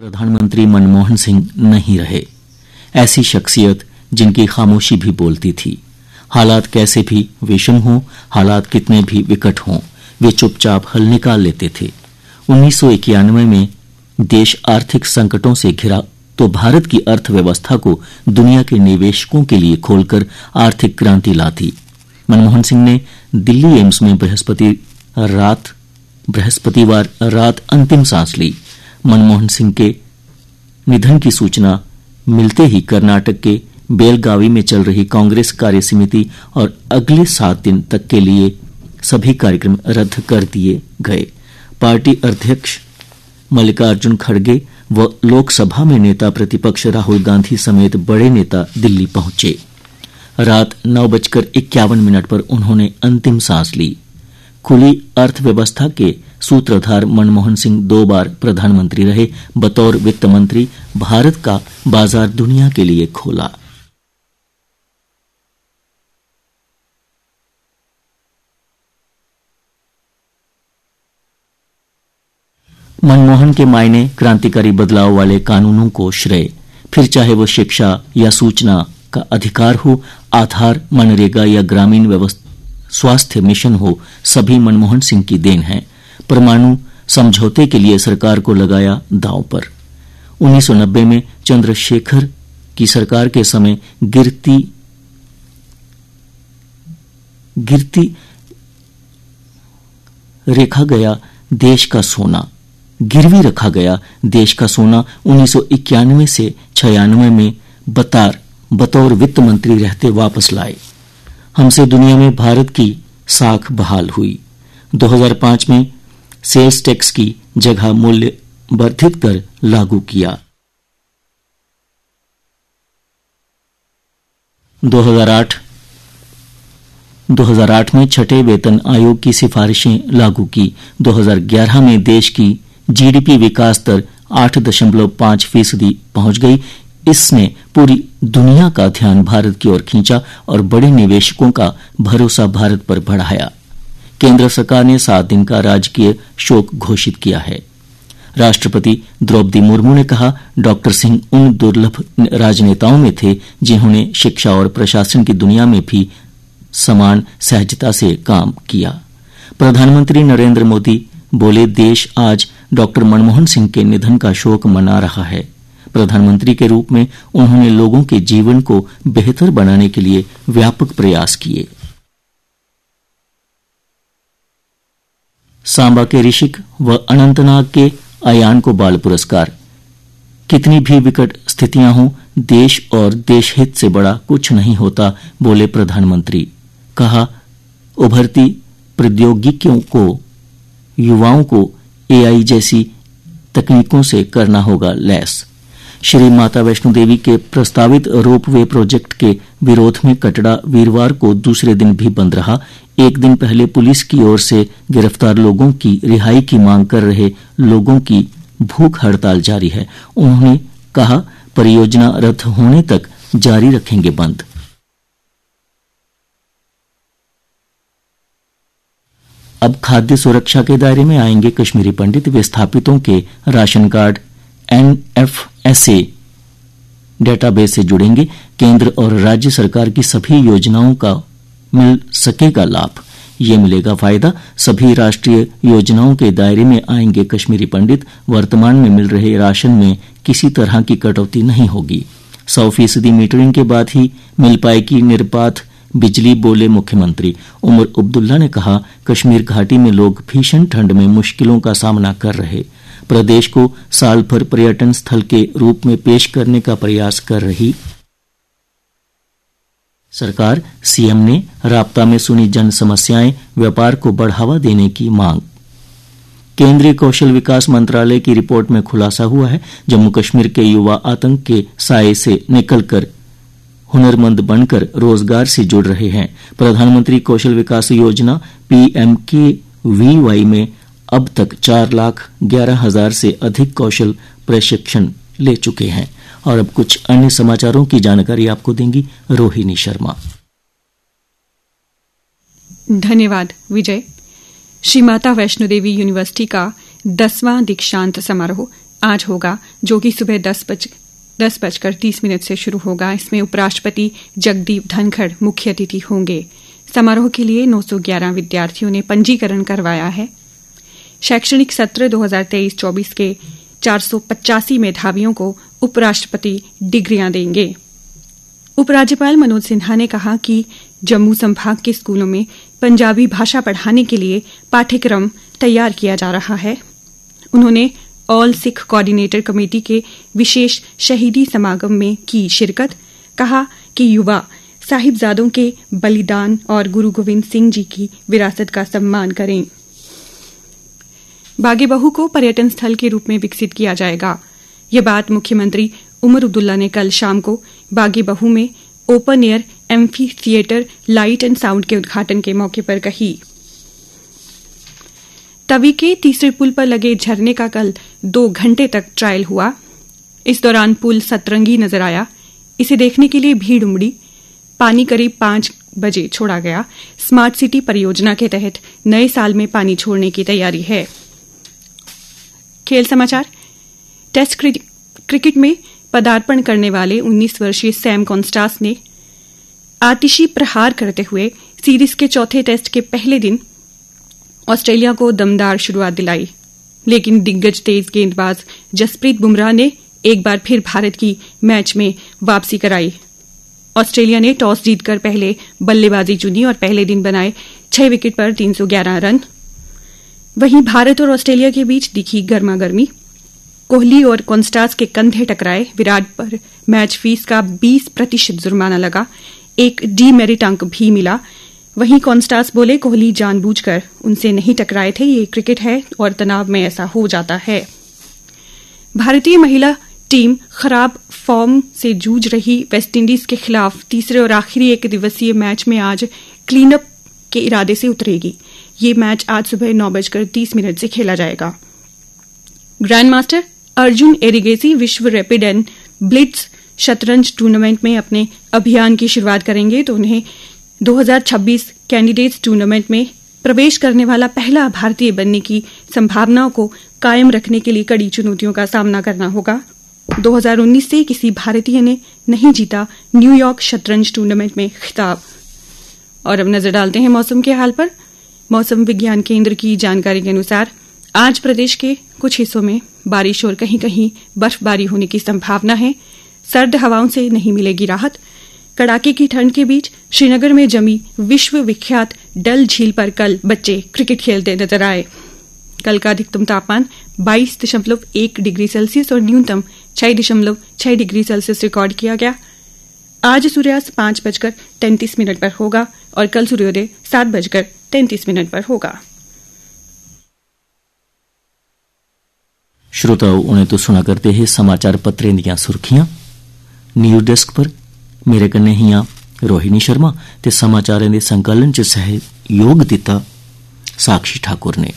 प्रधानमंत्री मनमोहन सिंह नहीं रहे। ऐसी शख्सियत जिनकी खामोशी भी बोलती थी। हालात कैसे भी विषम हों, हालात कितने भी विकट हों, वे चुपचाप हल निकाल लेते थे। 1991 में देश आर्थिक संकटों से घिरा तो भारत की अर्थव्यवस्था को दुनिया के निवेशकों के लिए खोलकर आर्थिक क्रांति ला दी। मनमोहन सिंह ने दिल्ली एम्स में बृहस्पतिवार रात अंतिम सांस ली। मनमोहन सिंह के निधन की सूचना मिलते ही कर्नाटक के बेलगावी में चल रही कांग्रेस कार्य समिति और अगले 7 दिन तक के लिए सभी कार्यक्रम रद्द कर दिए गए। पार्टी अध्यक्ष मल्लिकार्जुन खड़गे व लोकसभा में नेता प्रतिपक्ष राहुल गांधी समेत बड़े नेता दिल्ली पहुंचे। रात 9:51 पर उन्होंने अंतिम सांस ली। खुली अर्थव्यवस्था के सूत्रधार मनमोहन सिंह 2 बार प्रधानमंत्री रहे। बतौर वित्त मंत्री भारत का बाजार दुनिया के लिए खोला। मनमोहन के मायने क्रांतिकारी बदलाव वाले कानूनों को श्रेय, फिर चाहे वो शिक्षा या सूचना का अधिकार हो, आधार, मनरेगा या ग्रामीण स्वास्थ्य मिशन हो, सभी मनमोहन सिंह की देन है। परमाणु समझौते के लिए सरकार को लगाया दांव पर। 1990 में चंद्रशेखर की सरकार के समय गिरती रखा गया देश का सोना, गिरवी रखा गया देश का सोना 1991 से 96 में बतौर वित्त मंत्री रहते वापस लाए। हमसे दुनिया में भारत की साख बहाल हुई। 2005 में सेल्स टैक्स की जगह मूल्य वर्धित कर लागू किया। 2008 में छठे वेतन आयोग की सिफारिशें लागू की। 2011 में देश की जीडीपी विकास दर 8.5% पहुंच गई। इसने पूरी दुनिया का ध्यान भारत की ओर खींचा और बड़े निवेशकों का भरोसा भारत पर बढ़ाया। केंद्र सरकार ने 7 दिन का राजकीय शोक घोषित किया है। राष्ट्रपति द्रौपदी मुर्मू ने कहा, डॉक्टर सिंह उन दुर्लभ राजनेताओं में थे जिन्होंने शिक्षा और प्रशासन की दुनिया में भी समान सहजता से काम किया। प्रधानमंत्री नरेंद्र मोदी बोले, देश आज डॉक्टर मनमोहन सिंह के निधन का शोक मना रहा है। प्रधानमंत्री के रूप में उन्होंने लोगों के जीवन को बेहतर बनाने के लिए व्यापक प्रयास किए। सांबा के ऋषिक व अनंतनाग के अयान को बाल पुरस्कार। कितनी भी विकट स्थितियां हों, देश और देश हित से बड़ा कुछ नहीं होता, बोले प्रधानमंत्री। कहा, उभरती प्रौद्योगिकियों को युवाओं को एआई जैसी तकनीकों से करना होगा लैस। श्री माता वैष्णो देवी के प्रस्तावित रोपवे प्रोजेक्ट के विरोध में कटड़ा वीरवार को दूसरे दिन भी बंद रहा। एक दिन पहले पुलिस की ओर से गिरफ्तार लोगों की रिहाई की मांग कर रहे लोगों की भूख हड़ताल जारी है। उन्होंने कहा, परियोजना रद्द होने तक जारी रखेंगे बंद। अब खाद्य सुरक्षा के दायरे में आएंगे कश्मीरी पंडित। विस्थापितों के राशन कार्ड NFSA डेटाबेस से जुड़ेंगे। केंद्र और राज्य सरकार की सभी योजनाओं का मिल सकेगा लाभ। ये मिलेगा फायदा। सभी राष्ट्रीय योजनाओं के दायरे में आएंगे कश्मीरी पंडित। वर्तमान में मिल रहे राशन में किसी तरह की कटौती नहीं होगी। 100% मीटरिंग के बाद ही मिल पाएगी निर्बाध बिजली, बोले मुख्यमंत्री। उमर अब्दुल्ला ने कहा, कश्मीर घाटी में लोग भीषण ठंड में मुश्किलों का सामना कर रहे। प्रदेश को साल भर पर्यटन स्थल के रूप में पेश करने का प्रयास कर रही सरकार। सीएम ने राब्ता में सुनी जन समस्याएं, व्यापार को बढ़ावा देने की मांग। केंद्रीय कौशल विकास मंत्रालय की रिपोर्ट में खुलासा हुआ है, जम्मू कश्मीर के युवा आतंक के साए से निकलकर हुनरमंद बनकर रोजगार से जुड़ रहे हैं। प्रधानमंत्री कौशल विकास योजना PMKVY में अब तक 4,11,000 से अधिक कौशल प्रशिक्षण ले चुके हैं। और अब कुछ अन्य समाचारों की जानकारी आपको देंगी रोहिणी शर्मा। धन्यवाद विजय। श्री माता वैष्णो देवी यूनिवर्सिटी का 10वां दीक्षांत समारोह आज होगा, जो कि सुबह 10:30 से शुरू होगा। इसमें उपराष्ट्रपति जगदीप धनखड़ मुख्य अतिथि होंगे। समारोह के लिए 911 विद्यार्थियों ने पंजीकरण करवाया है। शैक्षणिक सत्र 2023-24 के 485 मेधावियों को उपराष्ट्रपति डिग्रियां देंगे। उपराज्यपाल मनोज सिन्हा ने कहा कि जम्मू संभाग के स्कूलों में पंजाबी भाषा पढ़ाने के लिए पाठ्यक्रम तैयार किया जा रहा है। उन्होंने ऑल सिख कोऑर्डिनेटर कमेटी के विशेष शहीदी समागम में की शिरकत। कहा कि युवा साहिबजादों के बलिदान और गुरु गोविंद सिंह जी की विरासत का सम्मान करें। बागे बहू को पर्यटन स्थल के रूप में विकसित किया जाएगा। ये बात मुख्यमंत्री उमर अब्दुल्ला ने कल शाम को बागे बहू में open air amphi theatre light and sound के उद्घाटन के मौके पर कही। तवी के तीसरे पुल पर लगे झरने का कल 2 घंटे तक ट्रायल हुआ। इस दौरान पुल सतरंगी नजर आया। इसे देखने के लिए भीड़ उमड़ी। पानी करीब 5 बजे छोड़ा गया। स्मार्ट सिटी परियोजना के तहत नए साल में पानी छोड़ने की तैयारी है। खेल समाचार। टेस्ट क्रिकेट में पदार्पण करने वाले 19 वर्षीय सैम कॉन्स्टास ने आतिशी प्रहार करते हुए सीरीज के चौथे टेस्ट के पहले दिन ऑस्ट्रेलिया को दमदार शुरुआत दिलाई, लेकिन दिग्गज तेज गेंदबाज जसप्रीत बुमराह ने एक बार फिर भारत की मैच में वापसी कराई। ऑस्ट्रेलिया ने टॉस जीतकर पहले बल्लेबाजी चुनी और पहले दिन बनाए 6 विकेट पर 311 रन। वहीं भारत और ऑस्ट्रेलिया के बीच दिखी गर्मागर्मी। कोहली और कॉन्स्टास के कंधे टकराए। विराट पर मैच फीस का 20% जुर्माना लगा। एक डीमेरिट अंक भी मिला। वहीं कॉन्स्टास बोले, कोहली जानबूझकर उनसे नहीं टकराए थे, ये क्रिकेट है और तनाव में ऐसा हो जाता है। भारतीय महिला टीम खराब फॉर्म से जूझ रही वेस्टइंडीज के खिलाफ तीसरे और आखिरी एक दिवसीय मैच में आज क्लीन अप के इरादे से उतरेगी। ये मैच आज सुबह 9:30 से खेला जाएगा। ग्रैंड मास्टर अर्जुन एरिगेसी विश्व रैपिड एंड ब्लिट्ज शतरंज टूर्नामेंट में अपने अभियान की शुरुआत करेंगे, तो उन्हें 2026 कैंडिडेट्स टूर्नामेंट में प्रवेश करने वाला पहला भारतीय बनने की संभावनाओं को कायम रखने के लिए कड़ी चुनौतियों का सामना करना होगा। 2019 से किसी भारतीय ने नहीं जीता न्यूयॉर्क शतरंज टूर्नामेंट में खिताब। और अब नजर डालते हैं मौसम के हाल पर। मौसम विज्ञान केंद्र की जानकारी के अनुसार आज प्रदेश के कुछ हिस्सों में बारिश और कहीं कहीं बर्फबारी होने की संभावना है। सर्द हवाओं से नहीं मिलेगी राहत। कड़ाके की ठंड के बीच श्रीनगर में जमी विश्व विख्यात डल झील पर कल बच्चे क्रिकेट खेलते नजर आए। कल का अधिकतम तापमान 22.1 डिग्री सेल्सियस और न्यूनतम 6.6 डिग्री सेल्सियस रिकॉर्ड किया गया। आज सूर्यास्त 5:33 पर होगा और कल सूर्योदय 7:33 पर होगा। श्रोताओं, उन्हें तो सुना करते हैं समाचार पत्रें दियां सुर्खियां। न्यूज़ डेस्क पर मेरे कन्ने हियां रोहिणी शर्मा ते समाचारें दे संकलन च सहयोग दिता साक्षी ठाकुर ने।